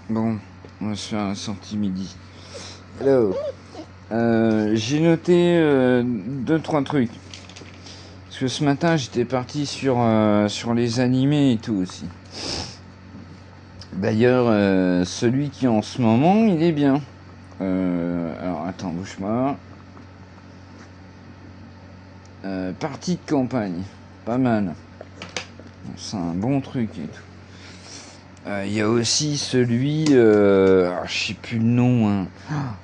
Bon, on va se faire la sortie midi. Alors, j'ai noté 2-3 trucs. Parce que ce matin, j'étais parti sur les animés et tout aussi. D'ailleurs, celui qui est en ce moment, il est bien. Alors, attends, bouge-moi. Partie de campagne. Pas mal. C'est un bon truc et tout. Il y a aussi celui, alors, je sais plus le nom, hein.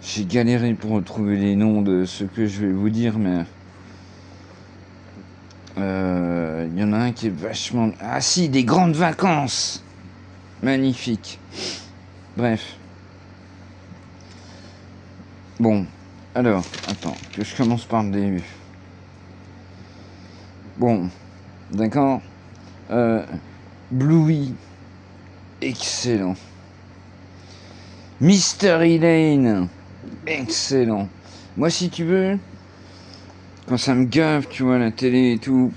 J'ai galéré pour retrouver les noms de ce que je vais vous dire, mais il y en a un qui est vachement... Ah si, des grandes vacances. Magnifique. Bref. Bon, alors, attends, que je commence par le début. Bon, d'accord. Bluey, excellent. Mystery Lane, excellent. Moi, si tu veux, quand ça me gave, tu vois, la télé et tout,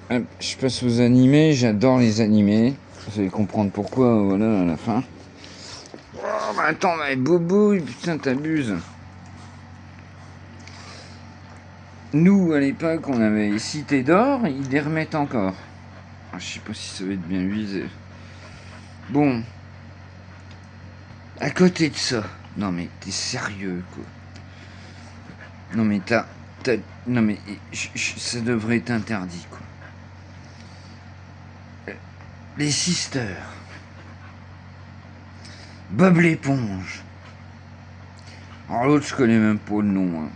je passe aux animés, j'adore les animés. Vous allez comprendre pourquoi, voilà, à la fin. Oh, bah attends, mais Bobo, putain, t'abuses. Nous, à l'époque, on avait Cité d'Or, ils les remettent encore. Ah, je sais pas si ça va être bien visé. Bon. À côté de ça. Non mais t'es sérieux, quoi. Non mais non mais ça devrait être interdit, quoi. Les Sisters. Bob l'éponge. Alors l'autre, je connais même pas le nom, hein.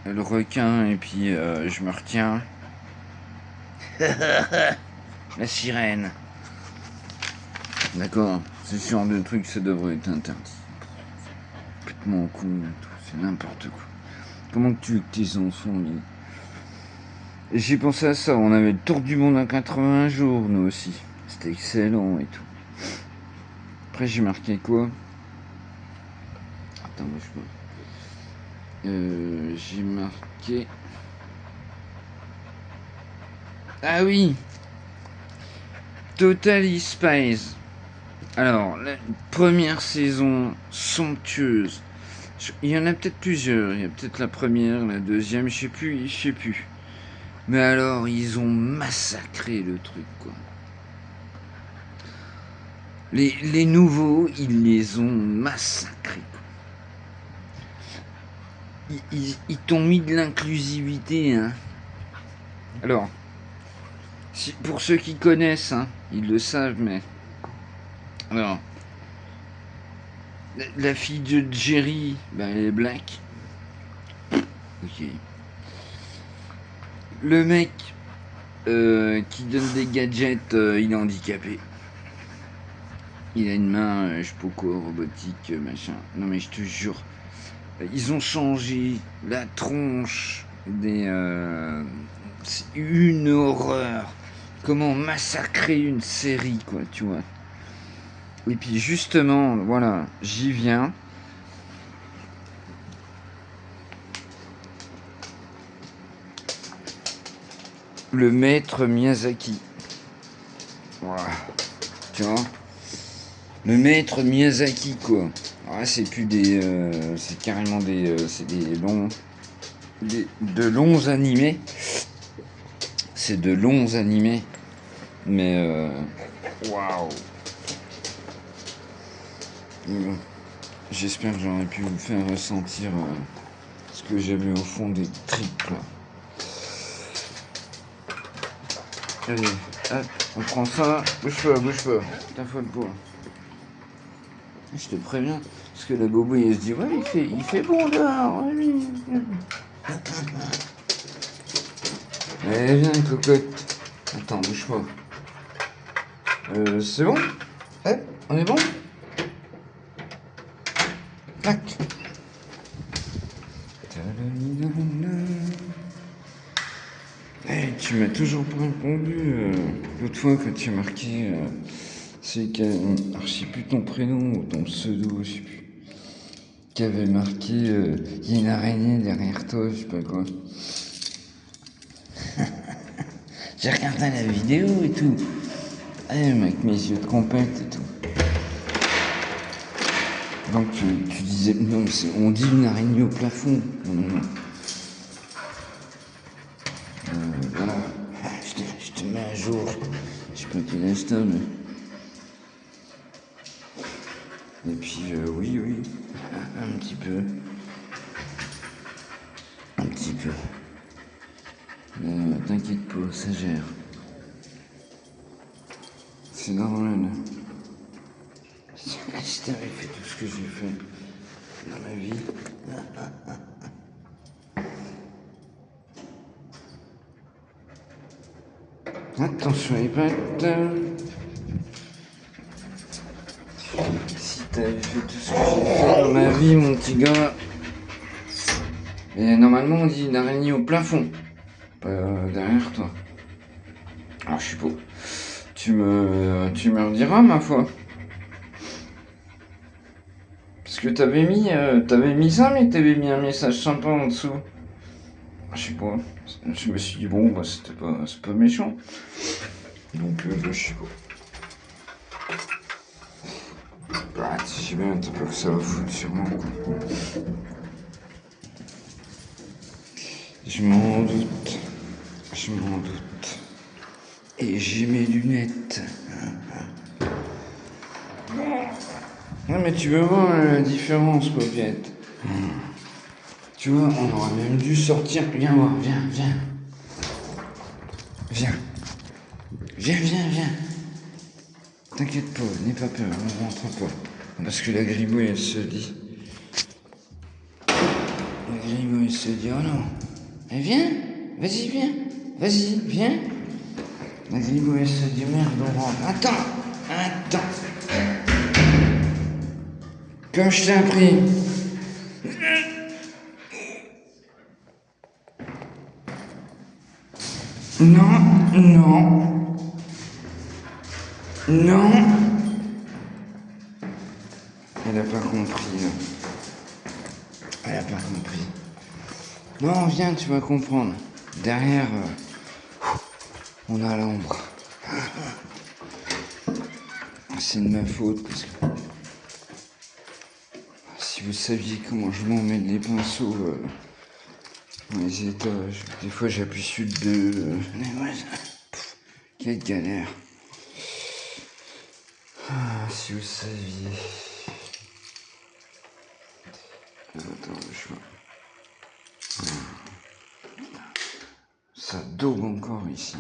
Le requin, et puis je me retiens. La sirène. D'accord. Ce genre de truc, ça devrait être interdit. Complètement con, c'est n'importe quoi. Comment que tu veux que tes enfants... Et j'ai pensé à ça, on avait le tour du monde en 80 jours, nous aussi. C'était excellent et tout. Après, j'ai marqué quoi? Attends, moi je j'ai marqué... Ah oui, Totally Spies. Alors, la première saison somptueuse. Il y en a peut-être plusieurs. Il y a peut-être la première, la deuxième, je sais plus. Mais alors, ils ont massacré le truc, quoi. Les nouveaux, ils les ont massacrés. Ils t'ont mis de l'inclusivité, hein. Alors, pour ceux qui connaissent, hein, ils le savent, mais... Alors, la fille de Jerry, ben, elle est black. Ok. Le mec qui donne des gadgets, il est handicapé. Il a une main, je sais pas quoi, robotique, machin. Non mais je te jure, ils ont changé la tronche des... c'est une horreur. Comment massacrer une série, quoi, tu vois. Et puis justement, voilà, j'y viens. Le maître Miyazaki. Voilà. Tu vois. Le maître Miyazaki, quoi. Alors c'est plus des... c'est carrément des... c'est des longs... de longs animés. C'est de longs animés. Mais... waouh. J'espère que j'aurais pu vous faire ressentir ce que j'avais au fond des tripes, là. Allez, hop, on prend ça. Bouge pas. T'as folle pas. Je te préviens, parce que la bobo, il se dit, ouais, il fait bon dehors. Oui. Allez, viens, cocotte. Attends, bouge pas. C'est bon? On est bon? Tac. Hey, tu m'as toujours pas répondu l'autre fois quand tu as marqué c'est que alors, je sais plus ton prénom ou ton pseudo, je sais plus. Qui avait marqué il y a une araignée derrière toi, je sais pas quoi. J'ai regardé la vidéo et tout. Avec mes yeux de compète et tout. Donc tu disais, non, on dit une araignée au plafond. Non. Voilà, je te mets à jour. Je sais pas quel âge t'as, mais... Et puis, oui, un petit peu. Un petit peu. T'inquiète pas, ça gère. C'est normal. Si t'avais fait tout ce que j'ai fait dans ma vie. Attention les pattes. Si t'avais fait tout ce que j'ai fait dans ma vie, mon petit gars. Et normalement, on dit une araignée au plafond. Pas derrière toi. Alors, je suis pas. Tu me rediras, ma foi. Parce que t'avais mis ça, mais t'avais mis un message sympa en dessous. Je sais pas. Je me suis dit, bon, bah, c'est pas méchant. Donc, je sais pas. Bah, je sais bien, t'as pas que ça va foutre sûrement, quoi. Je m'en doute. Et j'ai mes lunettes. Non, mais tu veux voir la différence, Popiette. Tu vois, on aurait même dû sortir. Viens voir, viens. Viens. T'inquiète pas, n'aie pas peur, on rentre pas. Parce que la gribouille, elle se dit. Oh non. Eh, viens, vas-y, viens. La gribouille, elle se dit, merde, on rentre. Attends. Comme je t'ai appris. Non. Elle a pas compris, là. Elle a pas compris. Non, viens, tu vas comprendre. Derrière, on a l'ombre. C'est de ma faute, parce que... Si vous saviez comment je m'emmène les pinceaux dans les étages, des fois j'appuie sur le 2. Quelle galère. Si vous saviez. Attends, je vois. Ça daube encore ici.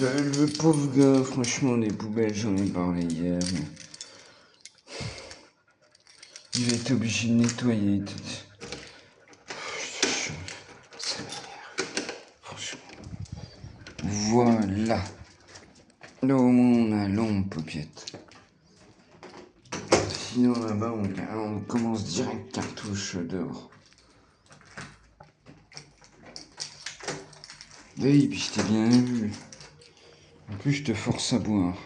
Le pauvre gars, franchement, les poubelles, j'en ai parlé hier. Mais... il va être obligé de nettoyer. Ça m'énerve. Franchement. Voilà. Là au moins on a l'ombre, Popiette. Sinon là-bas on commence direct cartouche dehors. Oui, puis je t'ai bien vu. En plus je te force à boire.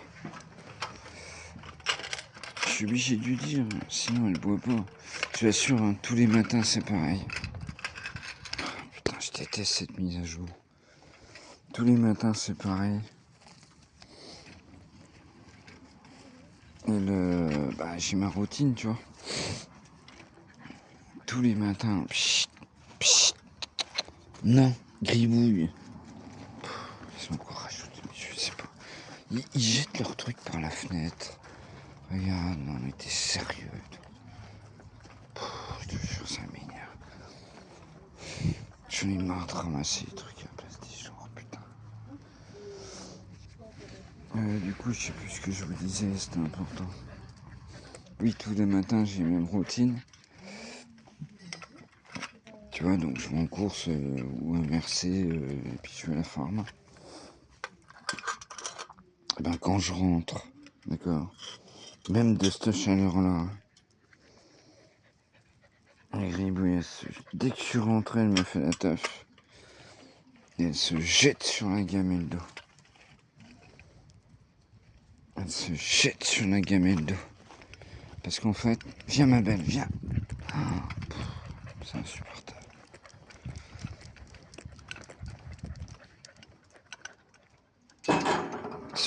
Je suis obligé de lui dire, sinon elle boit pas. Je l'assure, hein, tous les matins c'est pareil. Putain, je déteste cette mise à jour. Tous les matins c'est pareil. Et j'ai ma routine, tu vois. Tous les matins. Psst. Non, gribouille. Ils sont encore rajoutés, je sais pas. Ils jettent leurs trucs par la fenêtre. Regarde, non mais t'es sérieux. Je te jure, ça m'énerve. J'en ai marre de ramasser les trucs à la place des gens, putain. Du coup, je sais plus ce que je vous disais, c'était important. Oui, tous les matins, j'ai la même routine. Tu vois, donc je vais en course ou inversé, et puis je vais à la pharma. Et ben, quand je rentre, d'accord, même de cette chaleur-là, la gribouille, dès que je suis rentré, elle me fait la taf. Et elle se jette sur la gamelle d'eau. Parce qu'en fait, viens ma belle, viens. C'est insupportable.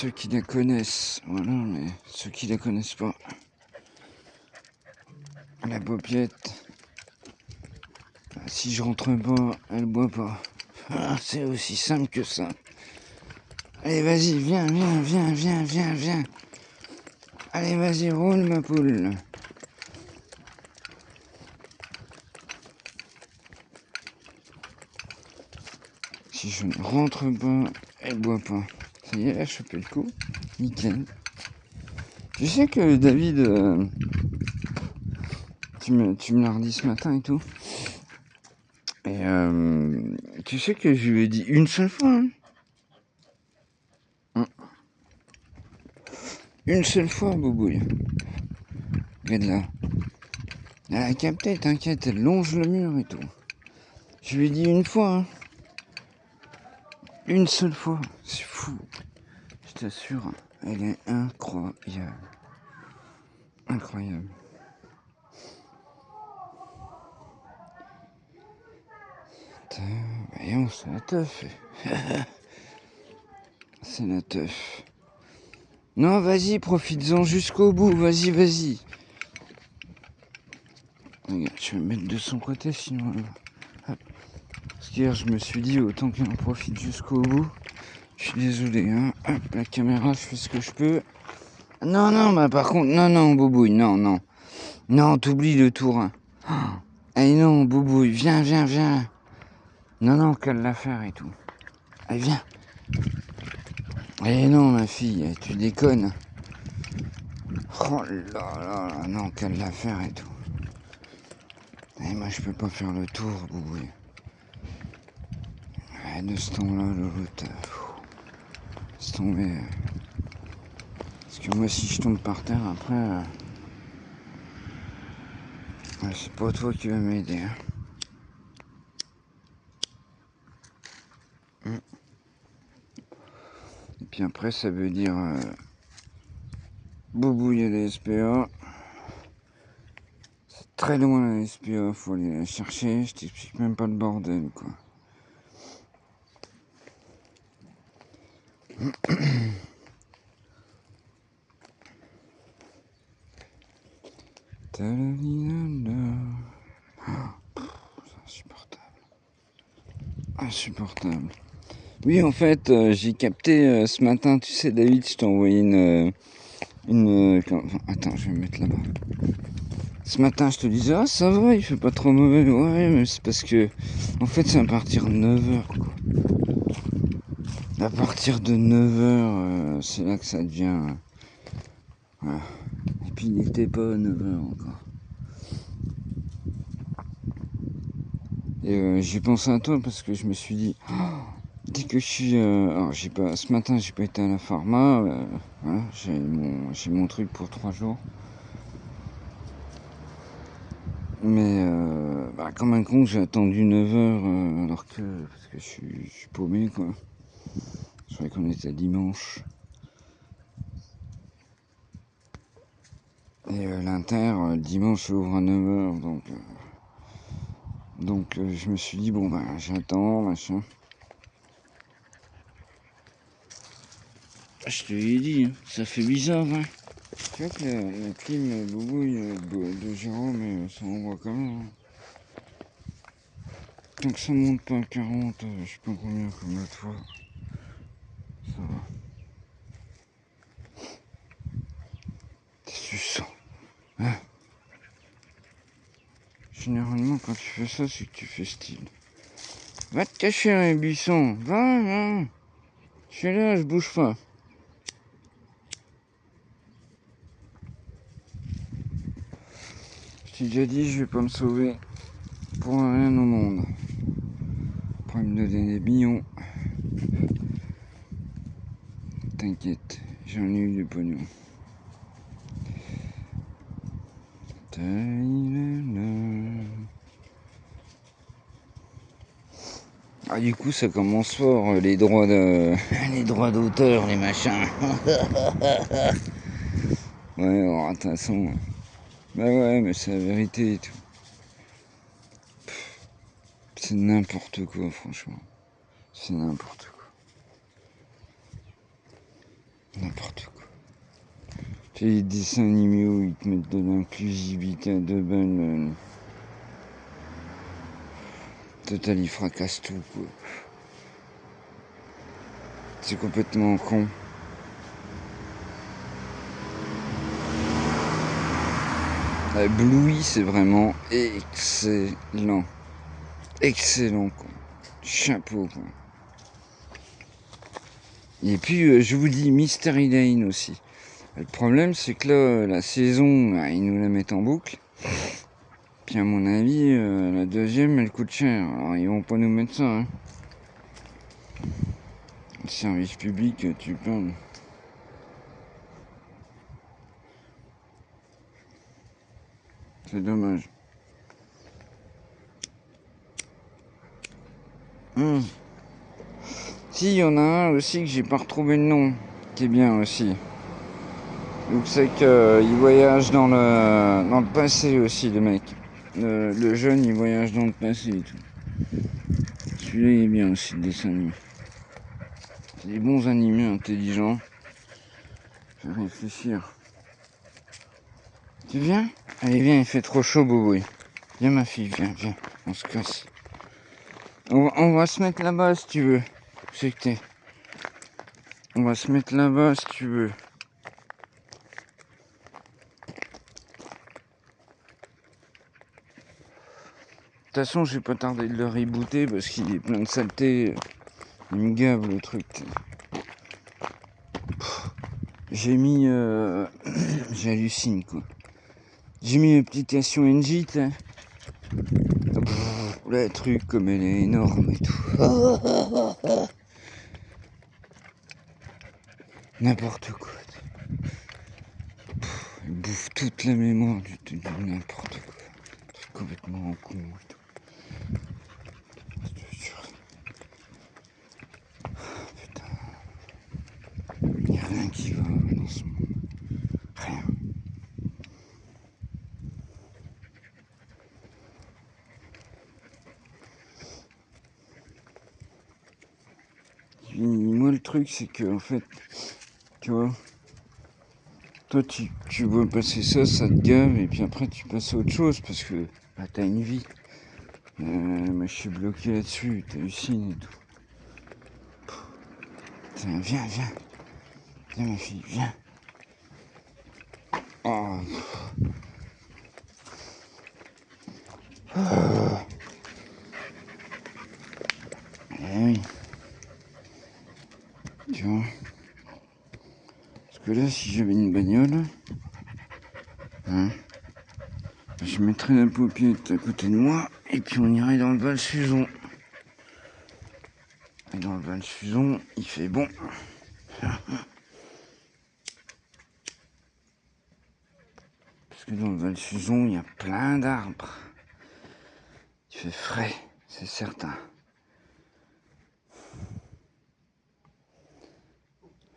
ceux qui la connaissent, voilà, mais ceux qui la connaissent pas. La paupiette, si je rentre pas, elle boit pas. Ah, c'est aussi simple que ça. Allez, vas-y, viens. Allez, vas-y, roule ma poule. Si je ne rentre pas, elle boit pas. Ça y est, elle a chopé le coup. Nickel. Tu sais que David, tu me l'as redit ce matin et tout. Et tu sais que je lui ai dit une seule fois. Hein. Une seule fois, Boubouille. Regarde là. Elle a capté, t'inquiète, elle longe le mur et tout. Je lui ai dit une fois. Hein. Une seule fois. C'est fou. Je t'assure, elle est incroyable. Incroyable. Voyons, c'est la teuf. C'est la teuf. Non, vas-y, profites-en jusqu'au bout. Vas-y. Regarde, je vais me mettre de son côté, sinon... Hop. Parce qu'hier, je me suis dit, autant qu'il en profite jusqu'au bout. Je suis désolé, hein. Hop, la caméra, je fais ce que je peux. Non, bah par contre, non, Boubouille, non. Non, t'oublies le tour. Hein. Allez, non, Boubouille, viens. Non, quelle l'affaire et tout. Allez, viens. Eh non, ma fille, tu déconnes. Oh là, non, quelle l'affaire et tout. Et moi, je peux pas faire le tour, Boubouille. Ouais, de ce temps-là, l'autre, c'est tombé. Parce que moi, si je tombe par terre, après, ouais, c'est pas toi qui vas m'aider. Hein. Et puis après, ça veut dire Boubouille à la SPA. C'est très loin la SPA, faut aller la chercher. Je t'explique même pas le bordel, quoi. Insupportable. Oui, en fait, j'ai capté ce matin, tu sais, David, je t'ai envoyé attends, je vais me mettre là-bas. Ce matin, je te disais, ah, ça va, il fait pas trop mauvais. Ouais, mais c'est parce que, en fait, c'est à partir de 9h, quoi. À partir de 9h, c'est là que ça devient. Voilà. Et puis, il n'était pas à 9h encore. Et j'ai pensé à toi parce que je me suis dit, dès que je suis. Alors, ce matin, j'ai pas été à la pharma. Voilà, j'ai mon truc pour 3 jours. Mais comme un con, j'ai attendu 9h alors que. Parce que je suis paumé, quoi. Je croyais qu'on était dimanche. Et l'Inter, dimanche, ouvre à 9h. Donc je me suis dit, bon, j'attends, machin. Je te l'ai dit, hein, ça fait bizarre, hein. Tu vois que la clim boubouille de Jérôme, ça envoie quand même. Hein. Tant que ça monte pas à 40, je sais pas combien comme l'autre fois. Ça va. Qu'est-ce que tu sens? Hein? Généralement, quand tu fais ça, c'est que tu fais style. Va te cacher dans les buissons. Va. Je suis là, je bouge pas. Je t'ai déjà dit, je vais pas me sauver pour rien au monde. Pour me donner des millions. T'inquiète, j'en ai eu du pognon. Ah, du coup, ça commence fort, les droits les droits d'auteur, les machins. Ouais, alors, de toute façon. Bah ouais, mais c'est la vérité et tout. C'est n'importe quoi, franchement. C'est n'importe quoi. N'importe quoi. Tu sais, les dessins animés où ils te mettent de l'inclusivité à deux balles. Total, ils fracassent tout, quoi. C'est complètement con. Bluey, c'est vraiment excellent. Excellent, quoi. Chapeau, quoi. Et puis, je vous dis, Mystery Lane aussi. Le problème, c'est que là, la saison, ils nous la mettent en boucle. Puis à mon avis, la deuxième, elle coûte cher. Alors, ils vont pas nous mettre ça, hein. Le service public, tu parles. C'est dommage. Si, il y en a un aussi que j'ai pas retrouvé le nom, qui est bien aussi. Donc c'est qu'il voyage dans le passé aussi, le mec. Le jeune, il voyage dans le passé et tout. Celui-là, il est bien aussi, le dessin animé. C'est des bons animés intelligents. Faire réfléchir. Tu viens? Allez, viens, il fait trop chaud, Boboy. Viens, ma fille, viens, on se casse. On va se mettre là-bas si tu veux. C'est que t'es. On va se mettre là-bas si tu veux. De toute façon, je vais pas tarder de le rebooter parce qu'il est plein de saleté. Il me gave le truc. J'ai mis. J'hallucine, quoi. J'ai mis l'application NG, le truc, comme elle est énorme et tout. N'importe quoi. Elle bouffe toute la mémoire du n'importe quoi. C'est complètement con et tout. Putain. Il n'y a rien qui va dans ce monde. Rien. Puis, moi, le truc, c'est que, en fait, tu vois, toi, tu vois passer ça, ça te gave, et puis après, tu passes à autre chose, parce que bah, t'as une vie. Moi, je suis bloqué là-dessus, t'hallucines et tout. Tiens, viens. Viens, ma fille, viens. Oh. Eh oui. Tu vois. Parce que là, si j'avais une bagnole, hein, je mettrais la paupiette à côté de moi, et puis on irait dans le Val-Suzon. Et dans le Val-Suzon, il fait bon. Parce que dans le Val-Suzon, il y a plein d'arbres. Il fait frais, c'est certain.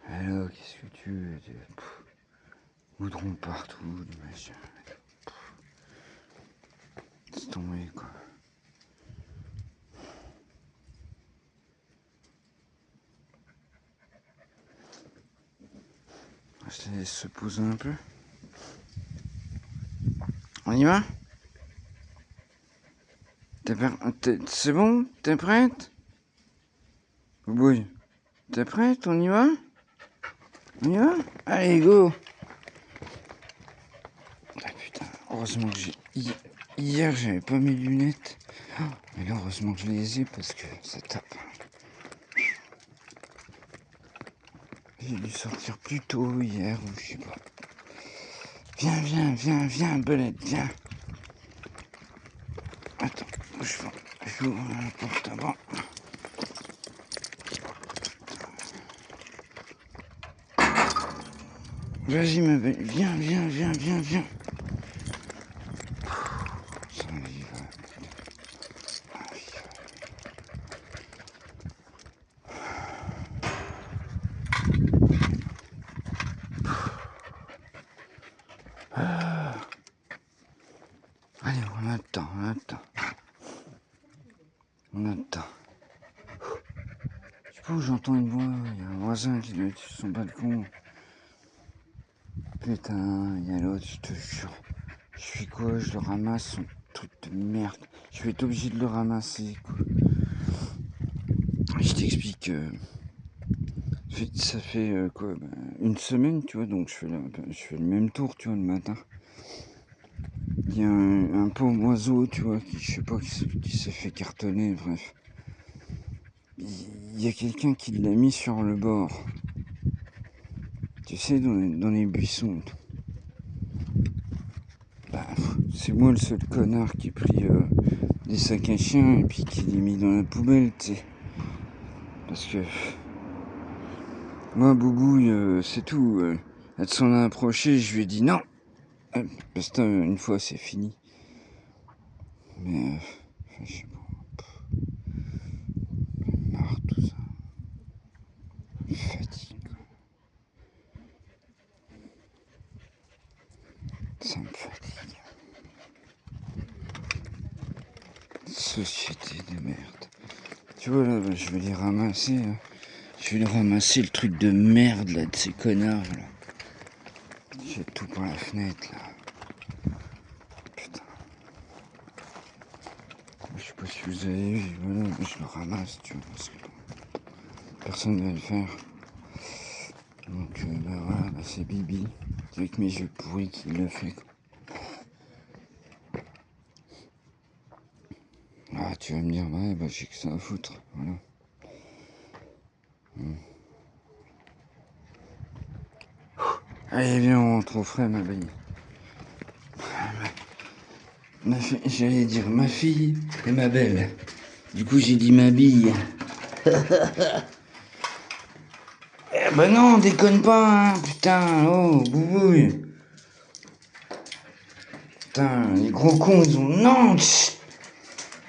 Alors, qu'est-ce que tu veux? Goudron partout, du machin. C'est tombé, quoi. Je te laisse se poser un peu. On y va? C'est bon? T'es prête? Oui. T'es prête? On y va? On y va? Allez, go! Ah putain, heureusement que Hier, j'avais pas mes lunettes. Mais là, heureusement que je les ai parce que ça tape. J'ai dû sortir plus tôt hier ou je sais pas. Viens, belette, viens. Attends, je vais ouvrir la porte avant. Vas-y, ma belle, viens. Ça y va. Allez, on a le temps. Je sais pas où j'entends une voix, il y a un voisin qui doit être sur son balcon. Putain, il y a l'autre, je te jure. Je fais quoi? Je le ramasse, son truc de merde. Je vais être obligé de le ramasser, quoi. Je t'explique. Ça fait quoi, une semaine, tu vois, donc je fais le même tour, tu vois, le matin. Il y a un pauvre oiseau, tu vois, qui, je sais pas, qui s'est fait cartonner, bref. Il y a quelqu'un qui l'a mis sur le bord. Tu sais, dans les buissons. Bah, c'est moi le seul connard qui ai pris des sacs à chiens et puis qui les mis dans la poubelle, tu sais. Parce que moi, Boubouille, c'est tout. Elle s'en a approché, je lui ai dit non. Parce que une fois, c'est fini. Mais, je sais pas, marre tout ça. Fatigue. Ça me fatigue. Société de merde. Tu vois là, je vais les ramasser. Hein. Je vais les ramasser le truc de merde là de ces connards là. J'ai tout par la fenêtre là. Putain. Je sais pas si vous avez vu, voilà, je le ramasse, tu vois, parce que personne ne va le faire. Donc bah voilà, bah, c'est Bibi, avec mes yeux pourris qui le fait quoi. Ah tu vas me dire, ouais bah j'ai que ça à foutre, voilà. Allez viens on rentre au frais ma belle. J'allais dire ma fille et ma belle. Du coup j'ai dit ma bille. Eh bah non, déconne pas, hein, putain, oh, boubouille. Putain, les gros cons, ils ont... Non, tch.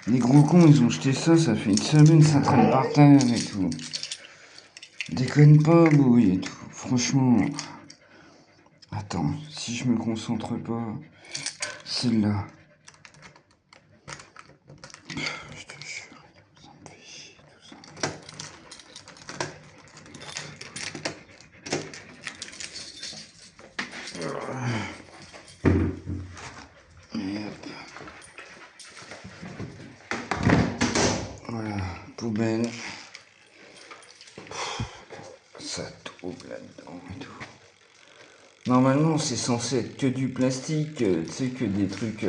Les gros cons, ils ont jeté ça, ça fait une semaine, ça traîne par terre et tout. Déconne pas, boubouille et tout, franchement. Attends, si je me concentre pas, celle-là. Je te jure, ça me fait chier tout ça. Et hop. Voilà, poubelle. Ça trouve là-dedans et tout. Normalement, c'est censé être que du plastique, tu sais, que des trucs...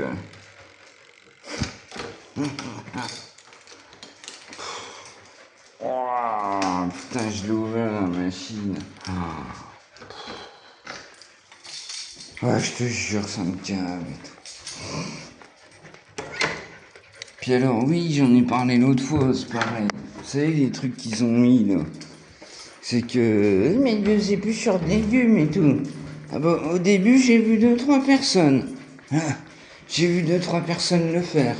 Oh, putain, je l'ai ouvert la machine. Ouais, je te jure, ça me cave et tout. Puis alors, oui, j'en ai parlé l'autre fois, c'est pareil. Vous savez, les trucs qu'ils ont mis, là. C'est que... Mais Dieu, c'est plus sur des légumes et tout. Ah bah, au début, j'ai vu 2-3 personnes. Ah, j'ai vu 2-3 personnes le faire.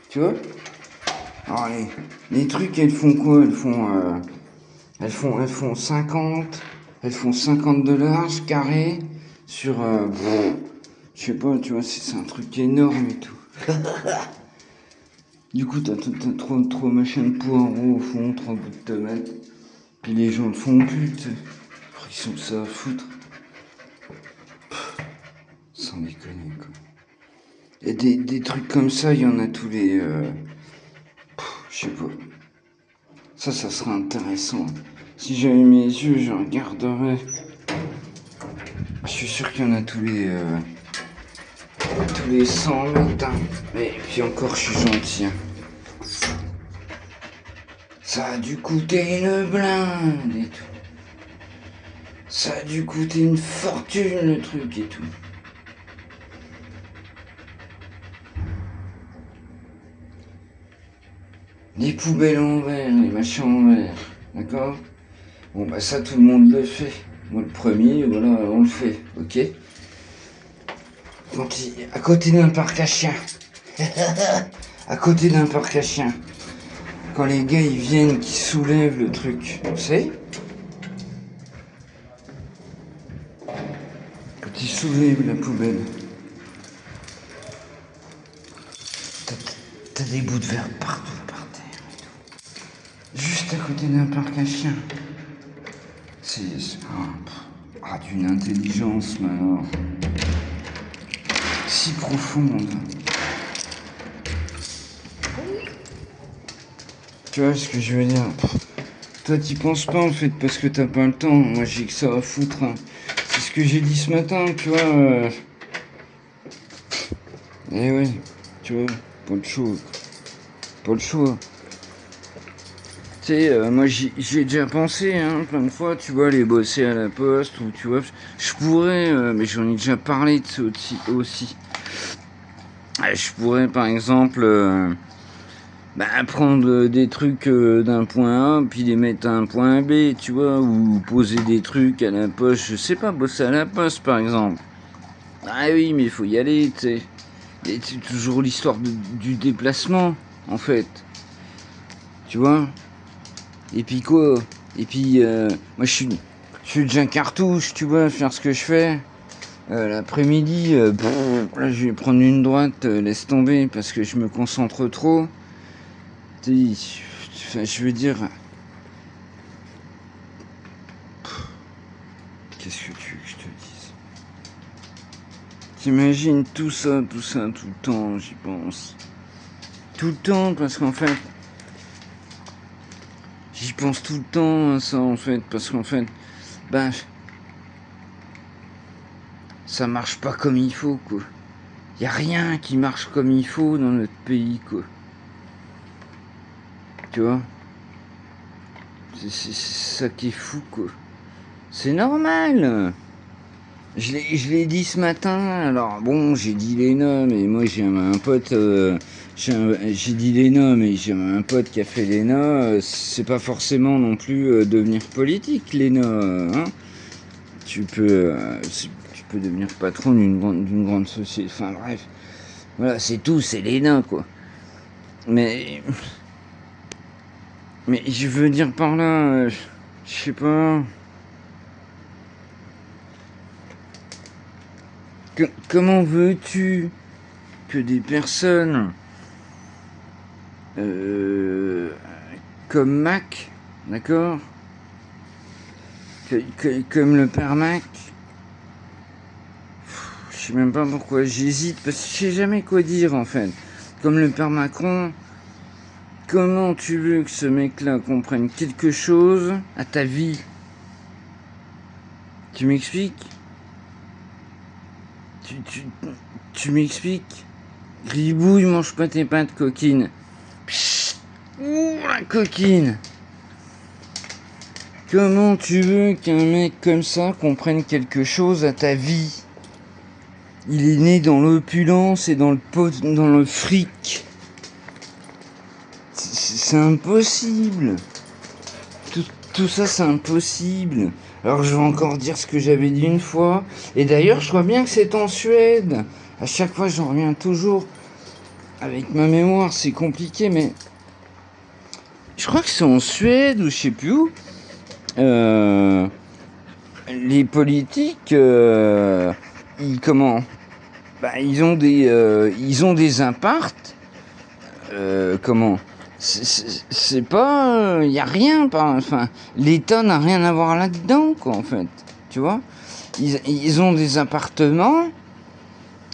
Tu vois? Alors, les trucs, elles font quoi? Elles font 50. Elles font 50 de large, carré, sur... je sais pas, tu vois, c'est un truc énorme et tout. Du coup, t'as trop machin de poireaux au fond, 3 bouts de tomates. Puis les gens le font plus, tu sais. Ils sont ça à foutre. Sans déconner, quoi. Et des trucs comme ça, il y en a tous les... je sais pas. Ça sera intéressant. Si j'avais mes yeux, je regarderais. Je suis sûr qu'il y en a tous les 100 mètres. Hein. Et puis encore, je suis gentil. Hein. Ça a dû coûter une blinde et tout. Ça a dû coûter une fortune le truc et tout. Les poubelles en verre, les machins en verre. D'accord? Bon bah ça tout le monde le fait. Moi le premier, voilà, on le fait, ok? À côté d'un parc à chiens. À côté d'un parc à chiens. Quand les gars ils viennent, qui soulèvent le truc, tu sais? Quand ils soulèvent la poubelle. T'as des bouts de verre partout par terre et tout. Juste à côté d'un parc à chiens. C'est... Ah, d'une intelligence, mais alors... si profonde. Tu vois ce que je veux dire? Toi, t'y penses pas, en fait, parce que t'as pas le temps. Moi, j'ai que ça à foutre, hein. C'est ce que j'ai dit ce matin, tu vois. Eh ouais, tu vois, pas le choix. Pas le choix. Tu sais, moi j'y ai déjà pensé, hein, plein de fois, tu vois, aller bosser à la poste, ou tu vois, je pourrais, mais j'en ai déjà parlé de ça aussi. Je pourrais, par exemple, prendre des trucs d'un point A, puis les mettre à un point B, tu vois, ou poser des trucs à la poste, je sais pas, bosser à la poste, par exemple. Ah oui, mais il faut y aller, tu sais. Et c'est toujours l'histoire du déplacement, en fait. Tu vois? Et puis quoi? Et puis, moi je suis déjà cartouche, tu vois, faire ce que je fais. L'après-midi, là je vais prendre une droite, laisse tomber, parce que je me concentre trop. Tu sais, enfin, je veux dire... Qu'est-ce que tu veux que je te dise? T'imagines tout ça, tout le temps, j'y pense. Tout le temps, parce qu'en fait... J'y pense tout le temps à ça, en fait, parce qu'en fait... Ben... Ça marche pas comme il faut, quoi. Y a rien qui marche comme il faut dans notre pays, quoi. Tu vois? C'est ça qui est fou, quoi. C'est normal. Je l'ai dit ce matin. Alors bon, j'ai dit les noms, mais moi j'ai un pote. J'ai dit les noms, mais j'ai un pote qui a fait l'ENA. C'est pas forcément non plus devenir politique, l'ENA. Hein, tu peux devenir patron d'une grande société. Enfin bref, voilà, c'est tout, c'est l'ENA, quoi. Mais je veux dire par là, je sais pas. Comment veux-tu que des personnes euh, comme Mac, d'accord, comme le père Mac, je sais même pas pourquoi j'hésite, parce que je sais jamais quoi dire en fait. Comme le père Macron, comment tu veux que ce mec-là comprenne quelque chose à ta vie? Tu m'expliques? Tu m'expliques? Gribouille, mange pas tes pattes, coquine. Psst, ouh, la coquine. Comment tu veux qu'un mec comme ça comprenne quelque chose à ta vie? Il est né dans l'opulence et dans le fric. C'est impossible. Tout ça, c'est impossible. Alors je vais encore dire ce que j'avais dit une fois. Et d'ailleurs, je crois bien que c'est en Suède. À chaque fois, j'en reviens toujours. Avec ma mémoire, c'est compliqué, mais... Je crois que c'est en Suède ou je sais plus où. Les politiques, ils ont des imparts. Comment? C'est pas, y a rien, enfin, l'État n'a rien à voir là-dedans, quoi, en fait. Tu vois? Ils ont des appartements.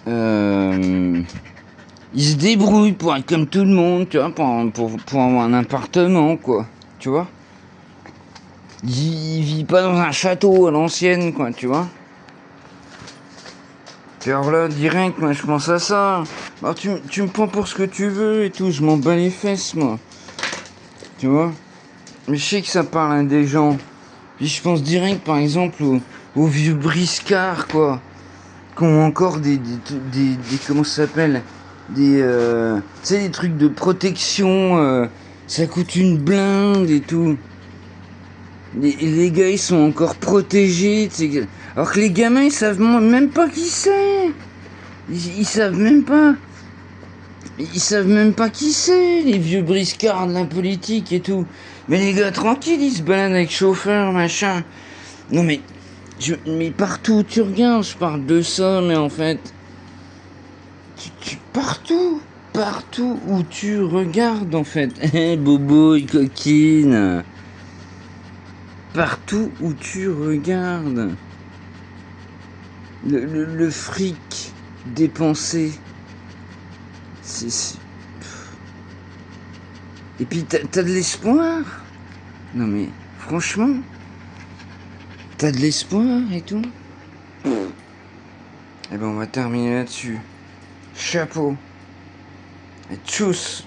Ils se débrouillent pour être comme tout le monde, tu vois, pour avoir un appartement, quoi. Tu vois? Ils vivent pas dans un château à l'ancienne, quoi, tu vois. Puis alors là, direct, moi, je pense à ça. Alors tu me prends pour ce que tu veux et tout, je m'en bats les fesses, moi. Tu vois. Mais je sais que ça parle à des gens. Puis je pense direct, par exemple, aux vieux briscards, quoi. Qui ont encore des comment ça s'appelle? Tu sais, des trucs de protection. Ça coûte une blinde et tout. Les gars, ils sont encore protégés. Alors que les gamins, ils savent même pas qui c'est. Ils savent même pas. Ils savent même pas qui c'est, les vieux briscards de la politique et tout. Mais les gars, tranquilles, ils se baladent avec chauffeur, machin. Non mais... mais partout où tu regardes, je parle de ça, mais en fait... Partout où tu regardes, en fait. Eh, bobo, coquine. Partout où tu regardes. Le fric dépensé. Et puis t'as de l'espoir. Non mais franchement, t'as de l'espoir et tout. Eh ben on va terminer là-dessus. Chapeau. Et tchuss.